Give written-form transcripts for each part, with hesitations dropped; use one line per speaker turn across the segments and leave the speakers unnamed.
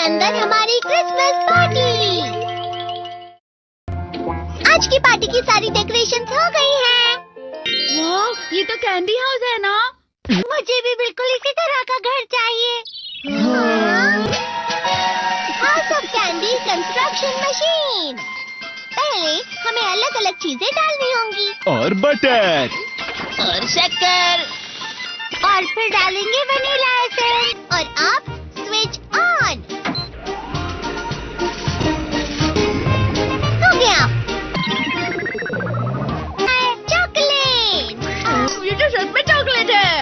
अंदर हमारी Christmas party. आज की पार्टी की सारी डेकोरेशंस हो गई हैं।
वाह, ये तो कैंडी हाउस है ना?
मुझे भी बिल्कुल इसी तरह का घर चाहिए। House of candy construction machine. पहले हमें अलग अलग चीजें डालनी होंगी
और बटर
और शक्कर, और फिर डालेंगे वनीला एसेंस। और अब स्विच ऑन हो गया। चॉकलेट।
ये तो सच में चॉकलेट है।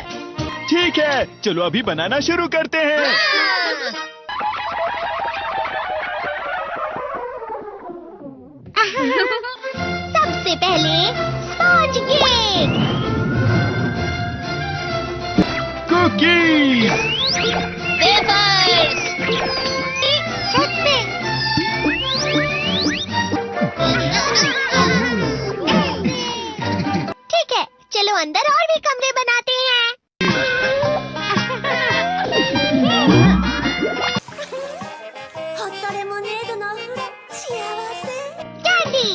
ठीक है, चलो अभी बनाना शुरू करते हैं।
सबसे पहले स्पॉन्ज केक,
कुकीज,
वेफर्स, छत पे। ठीक है, चलो अंदर और भी कमरे बनाते हैं। कैंडी।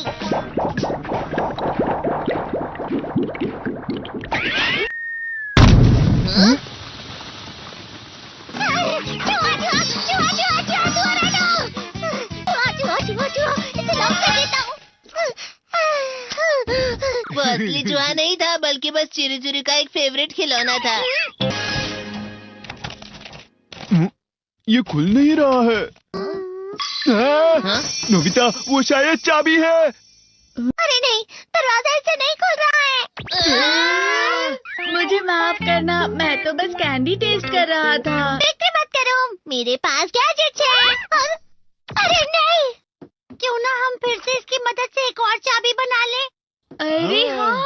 वो असली चूहा नहीं था, बल्कि बस चिरी चिरी का एक फेवरेट खिलौना था।
ये खुल नहीं रहा है। नोबिता, वो शायद चाबी है।
अरे नहीं, दरवाजा ऐसे नहीं खुल रहा है।
मुझे माफ करना, मैं तो बस कैंडी टेस्ट कर रहा था।
फिक्र मत करो, मेरे पास गैजेट्स है। अरे नहीं, क्यों ना हम फिर से इसकी मदद से एक और चाबी बना लें।
अरे हाँ।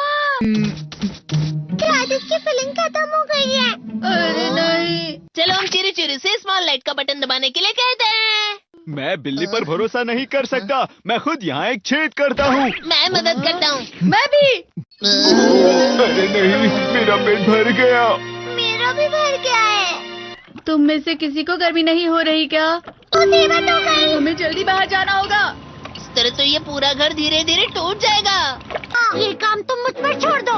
शायद इसकी फिलिंग खत्म हो गई है।
अरे नहीं।
चलो हम चिरी चिरी से स्मॉल लाइट का बटन दबाने के लिए कहते हैं।
मैं बिल्ली पर भरोसा नहीं कर सकता। मैं खुद यहाँ एक छेद करता हूँ।
मैं मदद करता हूँ।
मैं भी।
अरे नहीं, मेरा पेट भर गया।
मेरा भी भर गया है।
तुम में से किसी को गर्मी नहीं हो रही क्या?
मुसीबत हो गई।
हमें जल्दी बाहर जाना होगा।
इस तरह तो ये पूरा घर धीरे धीरे टूट जाएगा।
ये काम तुम मुझ पर छोड़ दो।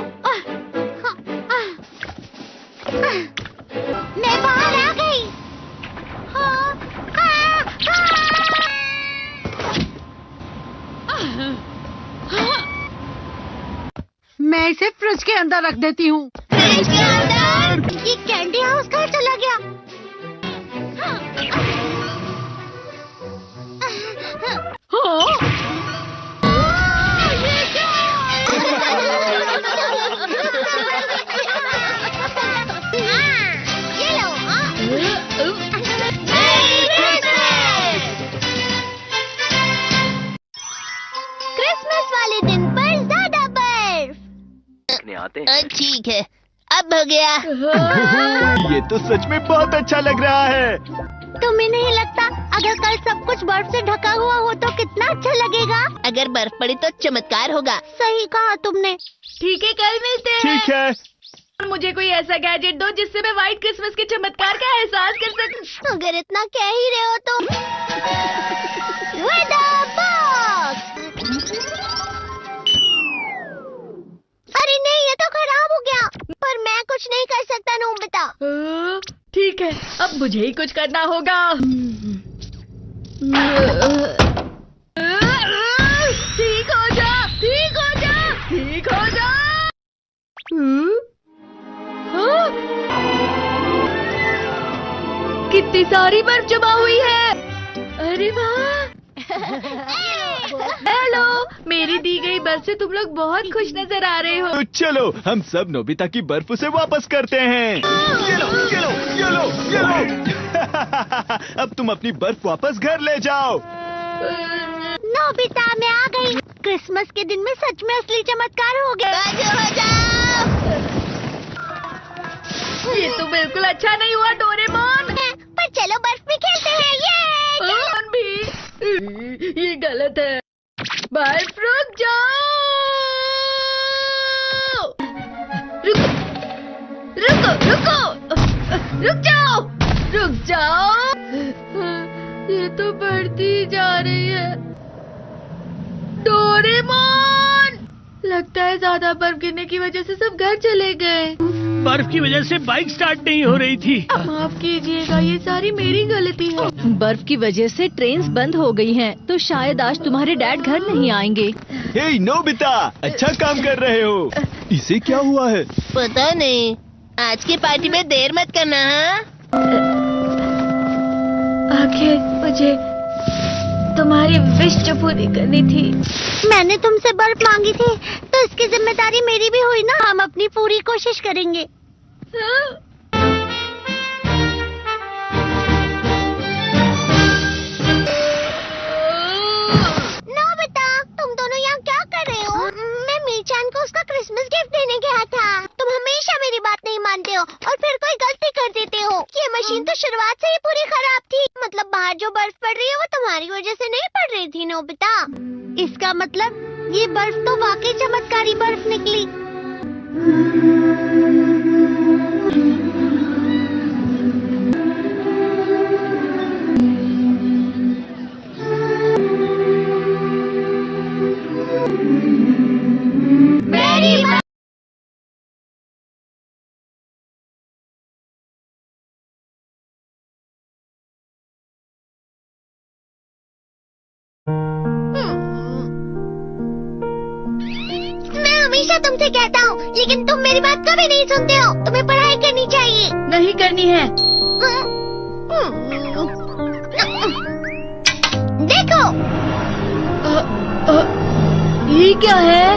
मैं बाहर आ गई।
मैं इसे फ्रिज के अंदर रख देती हूँ।
फ्रिज के अंदर? ये कैंडी हाउस कहाँ चला गया? ये लो। क्रिसमस वाले दिन पर ज्यादा बर्फ।
ठीक है, अब हो गया।
ये तो सच में बहुत अच्छा लग रहा है।
तुम्हें नहीं लगता अगर कल सब कुछ बर्फ से ढका हुआ हो तो कितना अच्छा लगेगा?
अगर बर्फ पड़ी तो चमत्कार होगा।
सही कहा तुमने।
ठीक है, कल मिलते हैं।
ठीक है।
मुझे कोई ऐसा गैजेट दो जिससे मैं व्हाइट क्रिसमस के चमत्कार का एहसास कर सकूं।
अगर इतना कह ही रहे हो तो वेदर बॉक्स। अरे नहीं, ये तो खराब हो गया। पर मैं कुछ नहीं कर सकता नोबिता।
ठीक है, अब मुझे ही कुछ करना होगा। ठीक हो जा, ठीक हो जा, ठीक हो जा। कितनी सारी बर्फ जमा हुई है। अरे वाह। हेलो, मेरी दी गई बर्फ से तुम लोग बहुत खुश नजर आ रहे हो।
तो चलो हम सब नोबिता की बर्फ उसे वापस करते हैं। ये लो, ये लो, ये लो, ये लो। अब तुम अपनी बर्फ वापस घर ले जाओ।
नोबिता, मैं आ गई। क्रिसमस के दिन में सच में असली चमत्कार हो गया।
हो जाओ।
ये तो बिल्कुल अच्छा नहीं हुआ डोरेमोन।
पर चलो बर्फ में खेलते हैं। ये
भी ये गलत है। बर्फ रुक जाओ। रुको रुको रुको, रुक जाओ, रुक जाओ। ये तो बढ़ती जा रही है। डोरेमोन! लगता है ज्यादा बर्फ गिरने की वजह से सब घर चले गए।
बर्फ की वजह से बाइक स्टार्ट नहीं हो रही थी।
माफ कीजिएगा, ये सारी मेरी गलती है।
बर्फ की वजह से ट्रेन्स बंद हो गई हैं, तो शायद आज तुम्हारे डैड घर नहीं आएंगे।
हे नोबिता, अच्छा काम कर रहे हो। इसे क्या हुआ है?
पता नहीं, आज की पार्टी में देर मत करना। हाँ,
आखिर मुझे तुम्हारी विश जो पूरी करनी थी।
मैंने तुमसे बर्फ मांगी थी, तो इसकी जिम्मेदारी मेरी भी हुई ना। हम अपनी पूरी कोशिश करेंगे। नोबिता, तुम दोनों यहाँ क्या कर रहे हो? मैं मीचान को उसका क्रिसमस गिफ्ट देने गया था। तुम हमेशा मेरी बात नहीं मानते हो और फिर कोई गलती कर देते हो। ये मशीन तो शुरुआत से ही पूरी खराब थी। मतलब बाहर जो बर्फ पड़ रही है वो तुम्हारी वजह से नहीं पड़ रही थी नोबिता। इसका मतलब ये बर्फ तो वाकई चमत्कारी बर्फ निकली। मैं हमेशा तुमसे कहता हूँ, लेकिन तुम मेरी बात कभी नहीं सुनते हो। तुम्हें पढ़ाई करनी चाहिए।
नहीं करनी है।
देखो,
ये क्या है?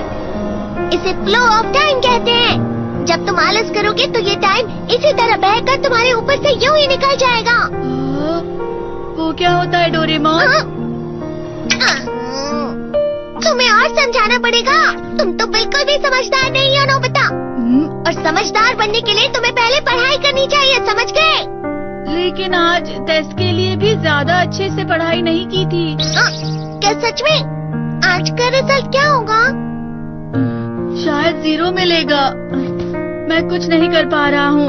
इसे फ्लो ऑफ टाइम कहते हैं। जब तुम आलस करोगे तो ये टाइम इसी तरह बहकर तुम्हारे ऊपर से यूं ही निकल जाएगा।
वो क्या होता है डोरेमोन?
तुम्हें और समझाना पड़ेगा। तुम तो बिल्कुल भी समझदार नहीं हो नोबिता। और समझदार बनने के लिए तुम्हें पहले पढ़ाई करनी चाहिए, समझ गए?
लेकिन आज टेस्ट के लिए भी ज्यादा अच्छे से पढ़ाई नहीं की थी।
क्या सच में? आज का रिजल्ट क्या होगा?
शायद 0 मिलेगा। मैं कुछ नहीं कर पा रहा हूँ।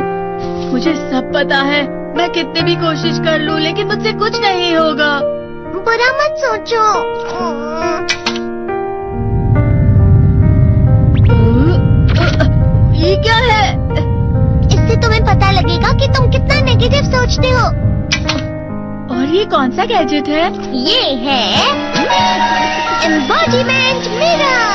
मुझे सब पता है। मैं कितनी भी कोशिश कर लूँ, लेकिन मुझसे कुछ नहीं होगा।
बुरा मत सोचो।
ये क्या है?
इससे तुम्हें पता लगेगा कि तुम कितना नेगेटिव सोचते हो।
और ये कौन सा गैजेट है?
ये है embodiment mirror.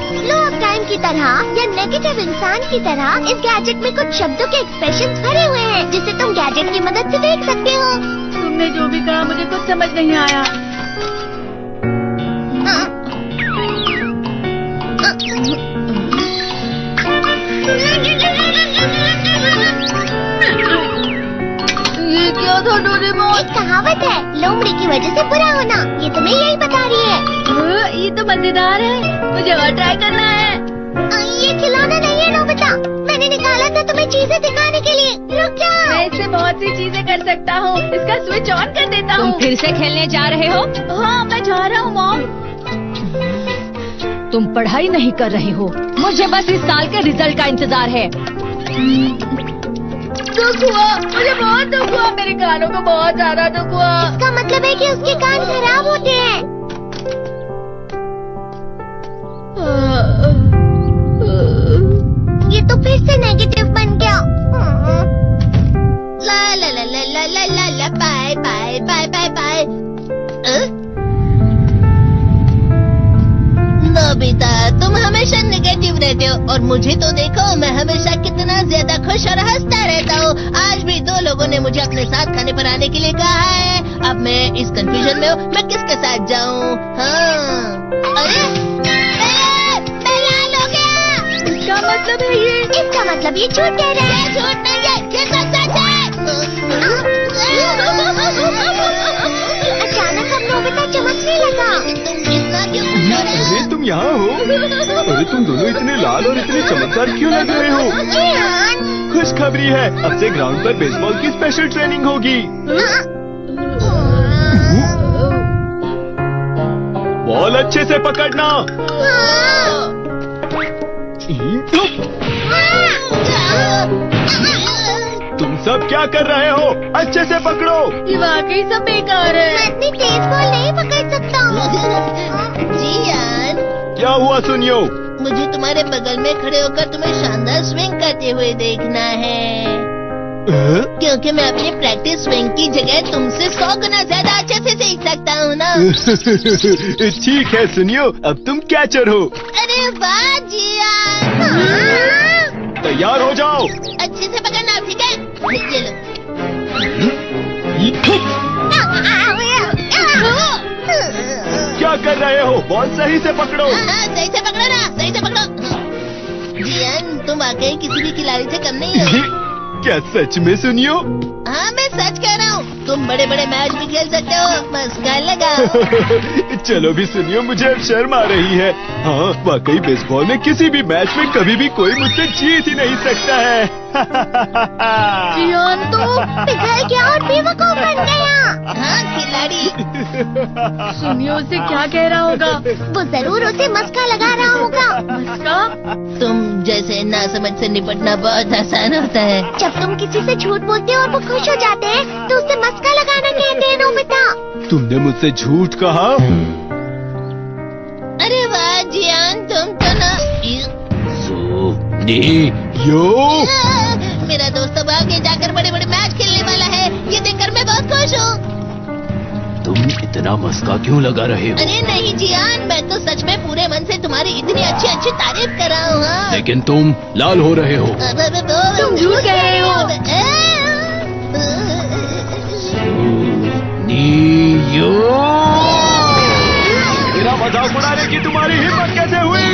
Flow of time की तरह या नेगेटिव इंसान की तरह इस गैजेट में कुछ शब्दों के एक्सप्रेशन भरे हुए हैं, जिसे तुम गैजेट की मदद से देख सकते हो।
तुमने जो भी कहा मुझे कुछ समझ नहीं आया। ये क्या था डोरेमोन?
एक कहावत है, लोमड़ी की वजह से बुरा होना। ये तुम्हें यही बता रही है।
ये तो मजेदार है। मुझे और ट्राई करना है।
ये खिलौना नहीं है नोबिता। मैंने निकाला था तुम्हें चीजें दिखाने के लिए। रुक जाओ।
मैं इससे बहुत सी चीजें कर सकता हूँ। इसका स्विच ऑन कर देता
तुम
हूँ।
फिर से खेलने जा रहे हो?
हाँ, मैं जा रहा हूँ मॉम।
तुम पढ़ाई नहीं कर रहे हो। मुझे बस इस साल के रिजल्ट का इंतजार है।
दुख हुआ, मुझे बहुत दुख हुआ। मेरे कानों को बहुत ज्यादा दुख हुआ।
इसका मतलब है कि उसके कान खराब होते हैं। ये तो फिर से नेगेटिव बन गया।
ला ला ला ला ला ला ला ला bye bye bye bye bye. Nobita, तुम हमेशा नेगेटिव रहते हो और मुझे तो देखो, मैं हमेशा कितना ज्यादा खुश और हंसता रहता हूँ। आज भी 2 लोगों ने मुझे अपने साथ खाने पर आने के लिए कहा है। अब मैं इस कंफ्यूजन में हूँ, मैं किसके साथ जाऊँ? हाँ, अरे मैं लाल हो गया।
इसका मतलब है ये?
इसका मतलब ये झूठ कह रहा है।
झूठ नहीं है, ये सब सच है।
अचानक हम नोबिता चमकने लगा।
तुम इतना क्यों खुश हो रहे हो?
अरे तुम यहाँ हो? अरे तुम दोनों इतने लाल और इतने चमकदार क्यों लग रहे हो?
जियान।
खुशखबरी है, अब से ग्राउंड पर बेसबॉल की स्पेशल ट्रेनिंग होगी। बॉल अच्छे से पकड़ना। तुम सब क्या कर रहे हो? अच्छे से पकड़ो।
ये वाकई सब बेकार है।
मैं इतनी तेज बॉल नहीं पकड़ सकता हूँ।
जियान,
क्या हुआ सुनियो?
मुझे तुम्हारे बगल में खड़े होकर तुम्हें शानदार स्विंग करते हुए देखना है, क्योंकि मैं अपनी प्रैक्टिस स्विंग की जगह तुमसे 100 गुना ज्यादा अच्छे से सीख सकता हूँ ना।
ठीक है सुनियो, अब तुम कैचर हो।
अरे वाह जियान,
तैयार हो जाओ।
अच्छे से पकड़ना, ठीक है? ये लो।
क्या कर रहे हो? बॉल सही से पकड़ो।
हाँ, सही से पकड़ो ना, सही से पकड़ो। जियान, तुम वाकई किसी भी खिलाड़ी से कम नहीं हो।
क्या सच में सुनियो?
हाँ, मैं सच कह रहा हूँ। तुम बड़े बड़े मैच भी खेल सकते हो, मस्का लगाओ।
चलो भी सुनियो, मुझे अब शर्म आ रही है। हाँ, वाकई बेसबॉल में किसी भी मैच में कभी भी कोई मुझसे जीत ही नहीं सकता है।
जियान तो
पिघल गया और बेवकूफ बन गया।
हाँ, खिलाड़ी।
सुनियो उसे क्या कह रहा होगा?
वो जरूर उसे मस्का लगा रहा होगा।
मस्का?
तुम जैसे नासमझ से निपटना बहुत आसान होता है।
जब तुम किसी से झूठ बोलते हो और वो खुश हो जाते हैं तो उसे मस्का लगाना कहते हैं नोबिता।
तुमने मुझसे झूठ कहा?
अरे वाह जियान, तुम तो ना।
यो
मेरा दोस्त अब आगे जाकर बड़े बड़े मैच खेलने वाला है, ये देखकर मैं बहुत खुश हूँ।
तुम इतना मस्का क्यों लगा रहे हो?
अरे नहीं जियान, मैं तो सच में पूरे मन से तुम्हारी इतनी अच्छी अच्छी तारीफ कर रहा हूँ। हाँ।
लेकिन तुम लाल हो रहे हो।
तुम
झूठ कह रहे हो।
मेरा मजाक उड़ाने की तुम्हारी हिम्मत कैसे हुई?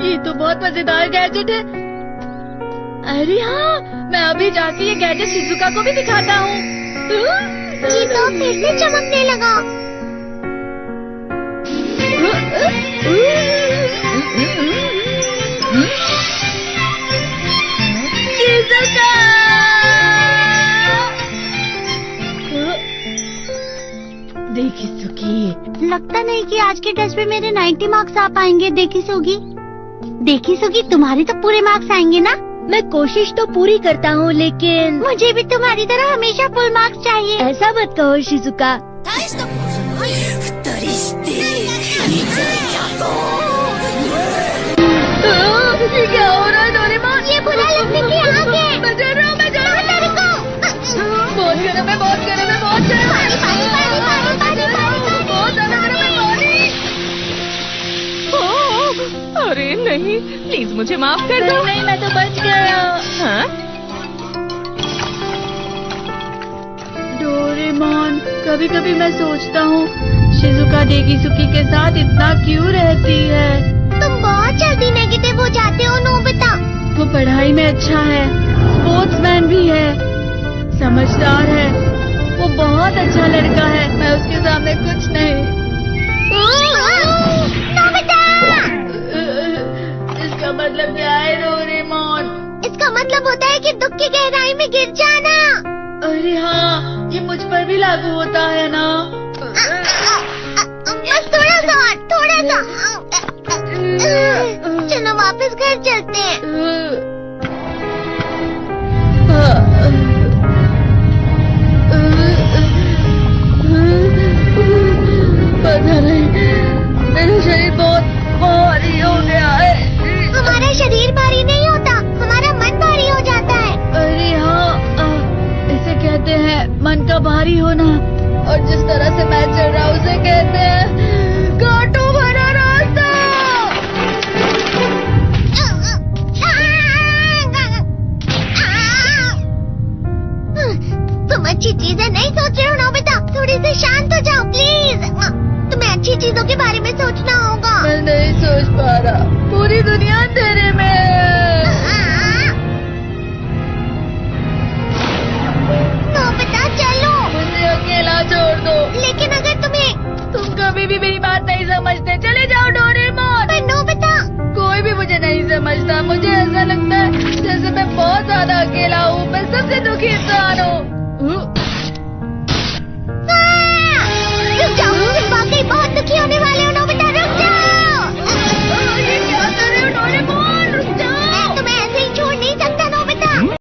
ये तो बहुत मजेदार गैजेट है। अरे हाँ, मैं अभी जाके ये गैजेट शिजुका को भी दिखाता हूँ।
ये तो फिर से चमकने लगा।
शिजुका! देखी सुखी,
लगता नहीं कि आज के टेस्ट में मेरे 90 मार्क्स आ पाएंगे। देखी सुगी, तुम्हारे तो पूरे मार्क्स आएंगे ना?
मैं कोशिश तो पूरी करता हूँ, लेकिन
मुझे भी तुम्हारी तरह हमेशा फुल मार्क्स चाहिए।
ऐसा मत कहो शिजुका।
ये क्या हो रहा है डोरेमोन?
ये बुरा लगने की आग है।
मैं डर रहा हूँ, मैं डर रहा हूँ।
तेरे को
बहुत गर्म है, बहुत गर्म है, बहुत गर्म है।
पानी, पानी, पानी, पानी, पानी।
बहुत ज्यादा गर्म है पानी।
अरे नहीं, प्लीज मुझे माफ कर दो।
नहीं, मैं तो बच गया।
हाँ?
डोरेमोन, कभी कभी मैं सोचता हूँ शिजुका डेगिसुकी के साथ इतना क्यों रहती है।
तुम बहुत जल्दी नेगेटिव हो जाते हो नोबिता।
वो पढ़ाई में अच्छा है, स्पोर्ट्समैन भी है, समझदार है, वो बहुत अच्छा लड़का है। मैं उसके सामने कुछ नहीं।
नोबिता!
इसका मतलब क्या है डोरेमोन?
इसका मतलब होता है कि दुख की गहराई में गिर जाना।
अरे हाँ, ये मुझ पर भी लागू होता है ना।
बस थोड़ा सा और, थोड़ा सा। चलो वापस घर चलते हैं।
पता नहीं, मेरा शरीर बहुत भारी हो गया है।
हमारा शरीर भारी नहीं होता, हमारा मन भारी हो जाता है।
अरे हाँ, इसे कहते हैं मन का भारी होना। और जिस तरह से मैं चल रहा हूँ उसे कहते हैं कांटों भरा रास्ता।
तुम अच्छी चीजें नहीं सोच रहे हो नोबिता, थोड़ी सी शांत हो जाओ प्लीज। तुम्हें अच्छी चीजों के बारे में सोचना होगा।
मैं नहीं सोच पा रहा, पूरी दुनिया अंधेरे में है।
नोबिता चलो।
मुझे अकेला छोड़ दो।
लेकिन अगर
तुम कभी भी मेरी बात नहीं समझते, चले जाओ डोरेमोन।
पर नोबिता,
कोई भी मुझे नहीं समझता। मुझे ऐसा लगता है जैसे मैं बहुत ज्यादा अकेला